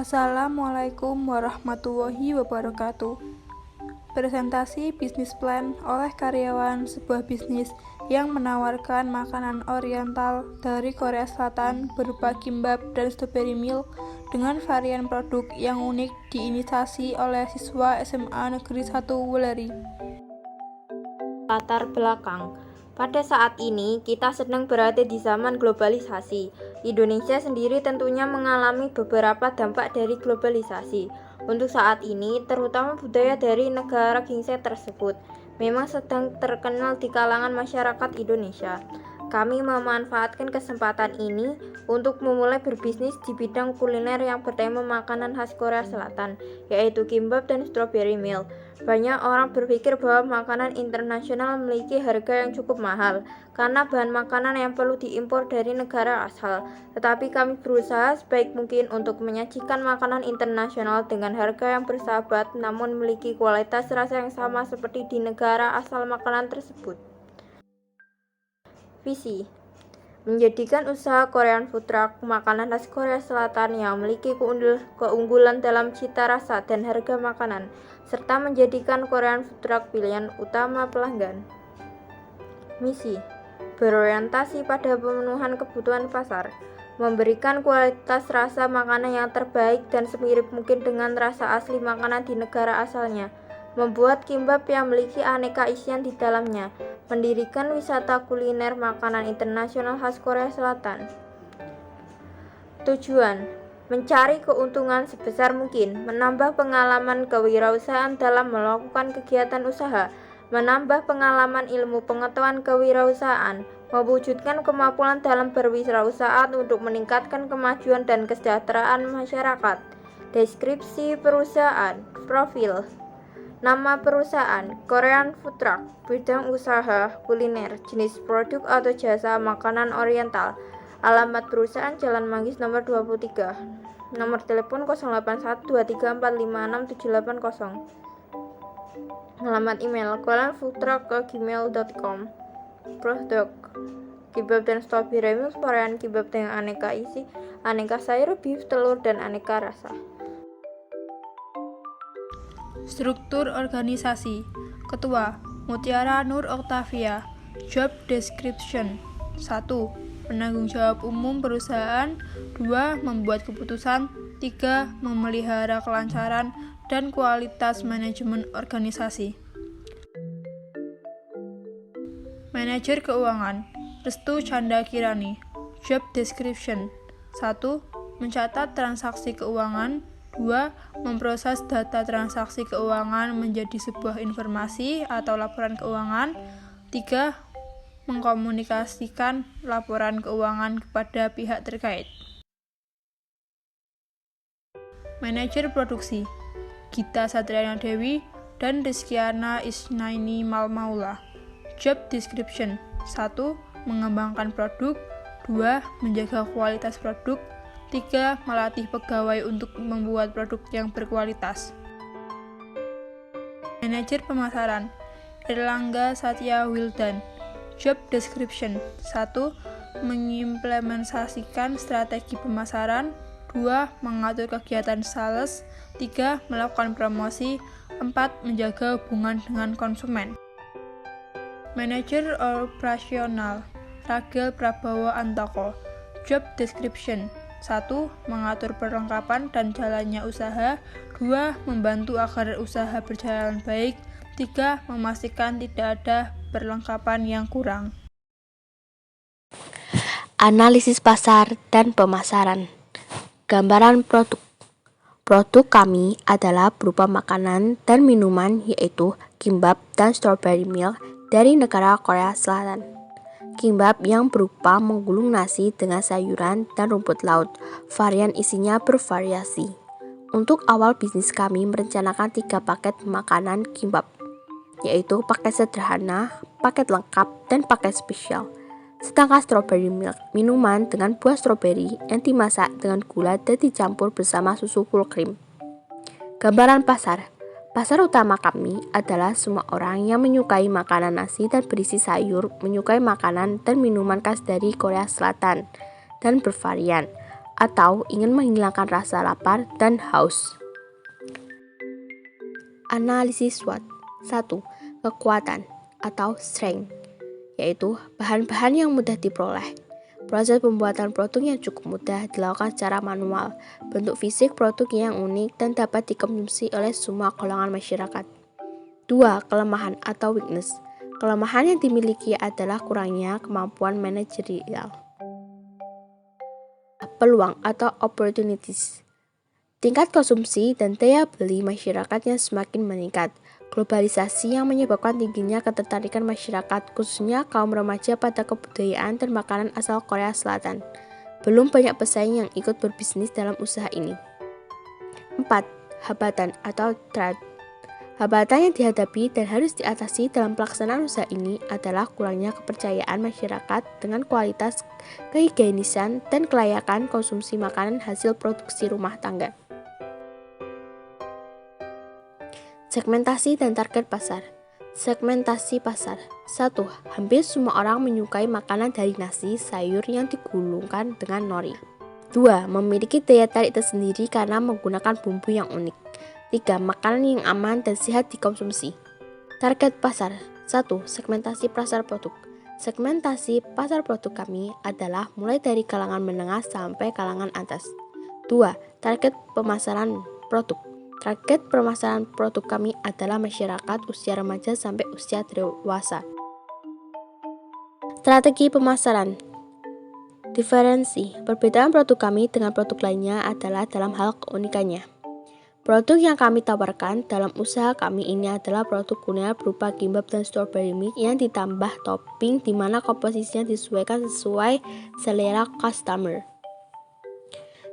Assalamualaikum warahmatullahi wabarakatuh. Presentasi bisnis plan oleh karyawan sebuah bisnis yang menawarkan makanan oriental dari Korea Selatan berupa kimbap dan strawberry meal dengan varian produk yang unik diinisiasi oleh siswa SMA Negeri 1 Wuleri. Latar belakang. Pada saat ini, kita sedang berada di zaman globalisasi. Indonesia sendiri tentunya mengalami beberapa dampak dari globalisasi. Untuk saat ini, terutama budaya dari negara ginseng tersebut memang sedang terkenal di kalangan masyarakat Indonesia. Kami memanfaatkan kesempatan ini untuk memulai berbisnis di bidang kuliner yang bertema makanan khas Korea Selatan, yaitu kimbap dan strawberry meal. Banyak orang berpikir bahwa makanan internasional memiliki harga yang cukup mahal karena bahan makanan yang perlu diimpor dari negara asal. Tetapi kami berusaha sebaik mungkin untuk menyajikan makanan internasional dengan harga yang bersahabat namun memiliki kualitas rasa yang sama seperti di negara asal makanan tersebut. Visi: menjadikan usaha Korean food truck makanan khas Korea Selatan yang memiliki keunggulan dalam cita rasa dan harga makanan, serta menjadikan Korean food truck pilihan utama pelanggan. Misi: berorientasi pada pemenuhan kebutuhan pasar, memberikan kualitas rasa makanan yang terbaik dan semirip mungkin dengan rasa asli makanan di negara asalnya, membuat kimbap yang memiliki aneka isian di dalamnya, mendirikan wisata kuliner makanan internasional khas Korea Selatan. Tujuan: mencari keuntungan sebesar mungkin, menambah pengalaman kewirausahaan dalam melakukan kegiatan usaha, menambah pengalaman ilmu pengetahuan kewirausahaan, mewujudkan kemampuan dalam berwirausaha untuk meningkatkan kemajuan dan kesejahteraan masyarakat. Deskripsi perusahaan. Profil: nama perusahaan, Korean Food Truck, bidang usaha kuliner, jenis produk atau jasa makanan oriental. Alamat perusahaan Jalan Manggis nomor 23. Nomor telepon 081234567880. Alamat email koreanfoodtruck@gmail.com. Produk: kimbap dan strawberry meal, varian kimbap dengan aneka isi, aneka sayur, beef, telur, dan aneka rasa. Struktur organisasi. Ketua: Mutiara Nur Oktavia. Job description: 1. Penanggung jawab umum perusahaan. 2. Membuat keputusan. 3. Memelihara kelancaran dan kualitas manajemen organisasi. Manajer keuangan: Restu Canda Kirani. Job description: 1. Mencatat transaksi keuangan. 2. Memproses data transaksi keuangan menjadi sebuah informasi atau laporan keuangan. 3. Mengkomunikasikan laporan keuangan kepada pihak terkait. Manajer produksi: Gita Satriana Dewi dan Rizkyana Isnaini Malmaula. Job description: 1. Mengembangkan produk. 2. Menjaga kualitas produk. 3. Melatih pegawai untuk membuat produk yang berkualitas. Manajer pemasaran: Erlangga Satya Wildan. Job description: 1. Mengimplementasikan strategi pemasaran. 2. Mengatur kegiatan sales. 3. Melakukan promosi. 4. Menjaga hubungan dengan konsumen. Manajer operasional: Ragil Prabowo Antoko. Job description: 1. Mengatur perlengkapan dan jalannya usaha. 2. Membantu agar usaha berjalan baik. 3. Memastikan tidak ada perlengkapan yang kurang. Analisis pasar dan pemasaran. Gambaran produk. Produk kami adalah berupa makanan dan minuman, yaitu kimbap dan strawberry meal dari negara Korea Selatan. Kimbap yang berupa menggulung nasi dengan sayuran dan rumput laut. Varian isinya bervariasi. Untuk awal bisnis kami merencanakan 3 paket makanan kimbap, yaitu paket sederhana, paket lengkap, dan paket spesial. Sedangkan strawberry milk, minuman dengan buah stroberi yang dimasak dengan gula dan dicampur bersama susu full cream. Gambaran pasar. Pasar utama kami adalah semua orang yang menyukai makanan nasi dan berisi sayur, menyukai makanan dan minuman khas dari Korea Selatan, dan bervarian. atau ingin menghilangkan rasa lapar dan haus. Analisis SWOT. 1. Kekuatan atau strength, yaitu bahan-bahan yang mudah diperoleh. Proses pembuatan produk yang cukup mudah dilakukan secara manual, bentuk fisik produk yang unik dan dapat dikonsumsi oleh semua golongan masyarakat. 2. Kelemahan atau weakness. Kelemahan yang dimiliki adalah kurangnya kemampuan manajerial. Peluang atau opportunities. Tingkat konsumsi dan daya beli masyarakatnya semakin meningkat. Globalisasi yang menyebabkan tingginya ketertarikan masyarakat, khususnya kaum remaja pada kebudayaan dan makanan asal Korea Selatan. Belum banyak pesaing yang ikut berbisnis dalam usaha ini. 4. Hambatan atau threat. Hambatan yang dihadapi dan harus diatasi dalam pelaksanaan usaha ini adalah kurangnya kepercayaan masyarakat dengan kualitas, kehigienisan, dan kelayakan konsumsi makanan hasil produksi rumah tangga. Segmentasi dan target pasar. Segmentasi pasar. 1. Hampir semua orang menyukai makanan dari nasi, sayur yang digulungkan dengan nori. 2. Memiliki daya tarik tersendiri karena menggunakan bumbu yang unik. 3. Makanan yang aman dan sehat dikonsumsi. Target pasar. 1. Segmentasi pasar produk. Segmentasi pasar produk kami adalah mulai dari kalangan menengah sampai kalangan atas. 2. Target pemasaran produk. Target pemasaran produk kami adalah masyarakat usia remaja sampai usia dewasa. Strategi pemasaran. Diferensi. Perbedaan produk kami dengan produk lainnya adalah dalam hal keunikannya. Produk yang kami tawarkan dalam usaha kami ini adalah produk kuliner berupa kimbap dan strawberry milk yang ditambah topping di mana komposisinya disesuaikan sesuai selera customer.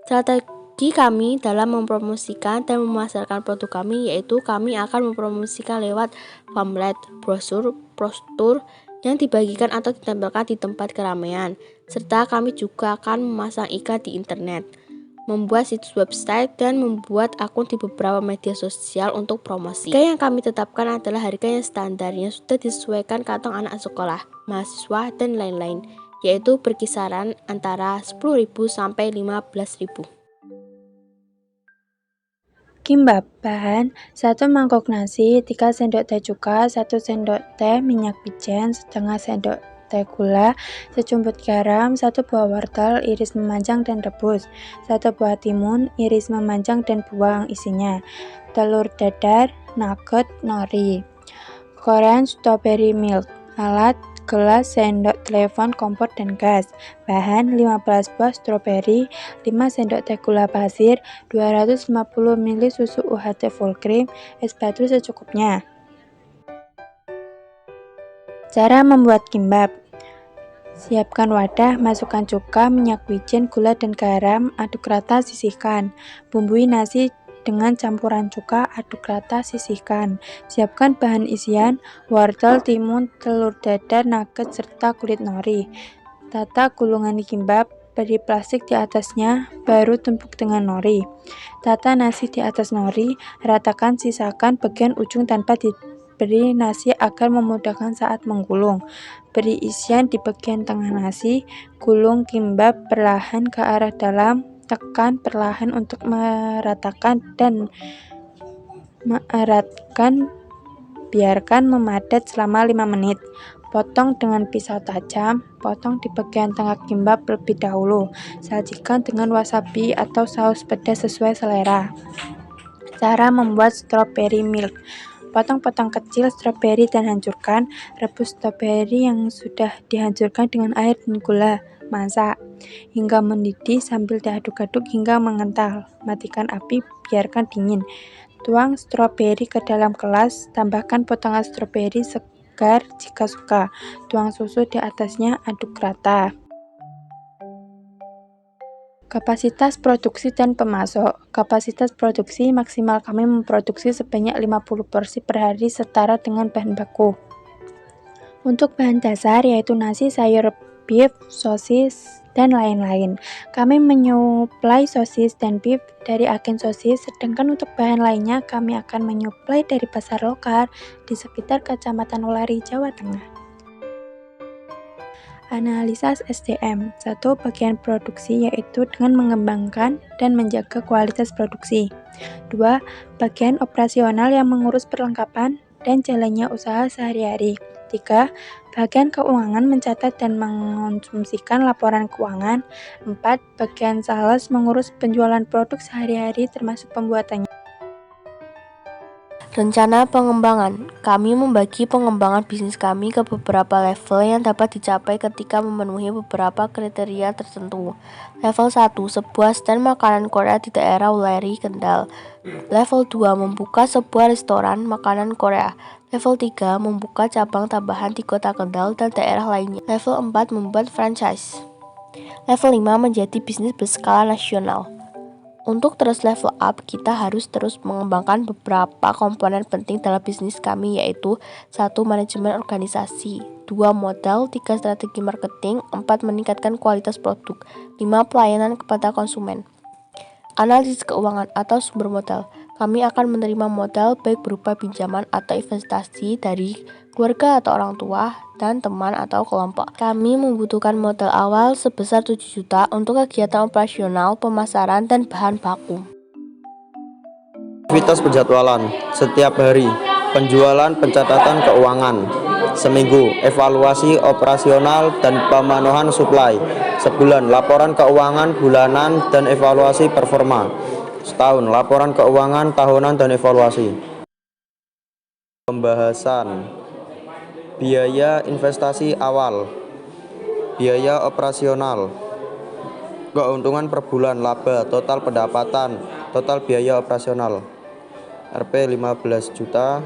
Strategi kami dalam mempromosikan dan memasarkan produk kami yaitu kami akan mempromosikan lewat pamflet, brosur, postur yang dibagikan atau ditempelkan di tempat keramaian, serta kami juga akan memasang iklan di internet, membuat situs website, dan membuat akun di beberapa media sosial untuk promosi. Harga yang kami tetapkan adalah harga yang standar yang sudah disesuaikan kantong anak sekolah, mahasiswa, dan lain-lain, yaitu berkisaran antara 10.000 sampai 15.000. Kimbap. Bahan 1 mangkok nasi, 3 sendok teh cuka, 1 sendok teh minyak wijen, setengah sendok teh gula, secumput garam, 1 buah wortel, iris memanjang dan rebus, 1 buah timun, iris memanjang dan buang isinya, telur dadar, nugget, nori, Korean strawberry milk, alat, gelas, sendok telepon, kompor, dan gas. Bahan 15 buah stroberi, 5 sendok teh gula pasir, 250 ml susu UHT full cream, es batu secukupnya. Cara membuat kimbap. Siapkan wadah, masukkan cuka, minyak wijen, gula, dan garam, aduk rata, sisihkan. Bumbui nasi dengan campuran cuka, aduk rata, sisihkan. Siapkan bahan isian, wortel, timun, telur dadar, nugget, serta kulit nori. Tata gulungan kimbap, beri plastik di atasnya, baru tumpuk dengan nori. Tata nasi di atas nori, ratakan, sisakan bagian ujung tanpa diberi nasi agar memudahkan saat menggulung. Beri isian di bagian tengah nasi, gulung kimbap perlahan ke arah dalam, tekan perlahan untuk meratakan dan mengeratkan, biarkan memadat selama 5 menit. Potong dengan pisau tajam, potong di bagian tengah kimbap lebih dahulu. Sajikan dengan wasabi atau saus pedas sesuai selera. Cara membuat strawberry milk. Potong-potong kecil stroberi dan hancurkan. Rebus stroberi yang sudah dihancurkan dengan air dan gula. Masak hingga mendidih sambil diaduk-aduk hingga mengental. Matikan api, biarkan dingin. Tuang stroberi ke dalam gelas, tambahkan potongan stroberi segar jika suka. Tuang susu di atasnya, aduk rata. Kapasitas produksi dan pemasok. Kapasitas produksi maksimal kami memproduksi sebanyak 50 porsi per hari setara dengan bahan baku. Untuk bahan dasar yaitu nasi, sayur, beef, sosis, dan lain-lain. Kami menyuplai sosis dan beef dari agen sosis, sedangkan untuk bahan lainnya kami akan menyuplai dari pasar lokal di sekitar Kecamatan Ulari, Jawa Tengah. Analisa SDM. 1. Bagian produksi, yaitu dengan mengembangkan dan menjaga kualitas produksi. 2. Bagian operasional yang mengurus perlengkapan dan jalannya usaha sehari-hari. 3. Bagian keuangan mencatat dan mengonsumsikan laporan keuangan. 4. Bagian sales mengurus penjualan produk sehari-hari termasuk pembuatannya. Rencana pengembangan. Kami membagi pengembangan bisnis kami ke beberapa level yang dapat dicapai ketika memenuhi beberapa kriteria tertentu. Level 1, sebuah stand makanan Korea di daerah Wuleri, Kendal. Level 2, membuka sebuah restoran makanan Korea. Level 3, membuka cabang tambahan di kota Kendal dan daerah lainnya. Level 4, membuat franchise. Level 5, menjadi bisnis berskala nasional. Untuk terus level up, kita harus terus mengembangkan beberapa komponen penting dalam bisnis kami, yaitu 1. Manajemen organisasi, 2. Modal, 3. Strategi marketing, 4. Meningkatkan kualitas produk, 5. Pelayanan kepada konsumen. Analisis keuangan atau sumber modal. Kami akan menerima modal baik berupa pinjaman atau investasi dari keluarga atau orang tua dan teman atau kelompok. Kami membutuhkan modal awal sebesar 7 juta untuk kegiatan operasional, pemasaran, dan bahan baku. Aktivitas penjadwalan setiap hari, penjualan, pencatatan keuangan, seminggu, evaluasi operasional dan pemenuhan suplai, sebulan, laporan keuangan bulanan dan evaluasi performa, setahun, laporan keuangan tahunan dan evaluasi. Pembahasan biaya investasi awal, biaya operasional, keuntungan per bulan, laba, total pendapatan, total biaya operasional. Rp 15 juta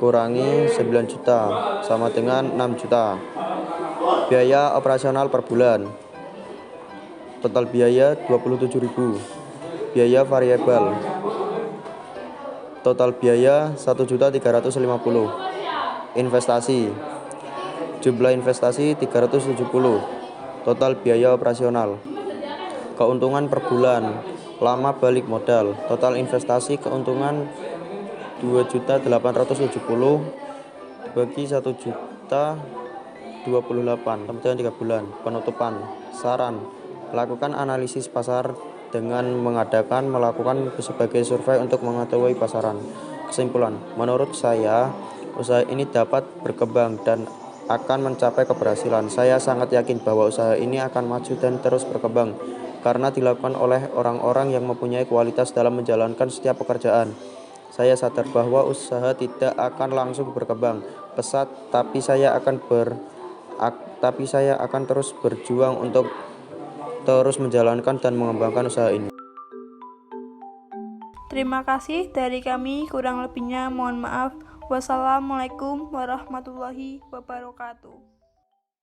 kurangi 9 juta sama dengan 6 juta. Biaya operasional per bulan, total biaya 27.000. Biaya variabel, total biaya 1.350. Investasi, jumlah investasi 370. Total biaya operasional. Keuntungan per bulan, lama balik modal, total investasi keuntungan 2.870 bagi 1 juta 28 sampai 3 bulan. Penutupan. Saran, lakukan analisis pasar dengan melakukan sebagai survei untuk mengetahui pasaran. Kesimpulan, menurut saya usaha ini dapat berkembang dan akan mencapai keberhasilan. Saya sangat yakin bahwa usaha ini akan maju dan terus berkembang karena dilakukan oleh orang-orang yang mempunyai kualitas dalam menjalankan setiap pekerjaan. Saya sadar bahwa usaha tidak akan langsung berkembang pesat, tapi saya akan terus berjuang untuk terus menjalankan dan mengembangkan usaha ini. Terima kasih dari kami, kurang lebihnya mohon maaf. Wassalamualaikum warahmatullahi wabarakatuh.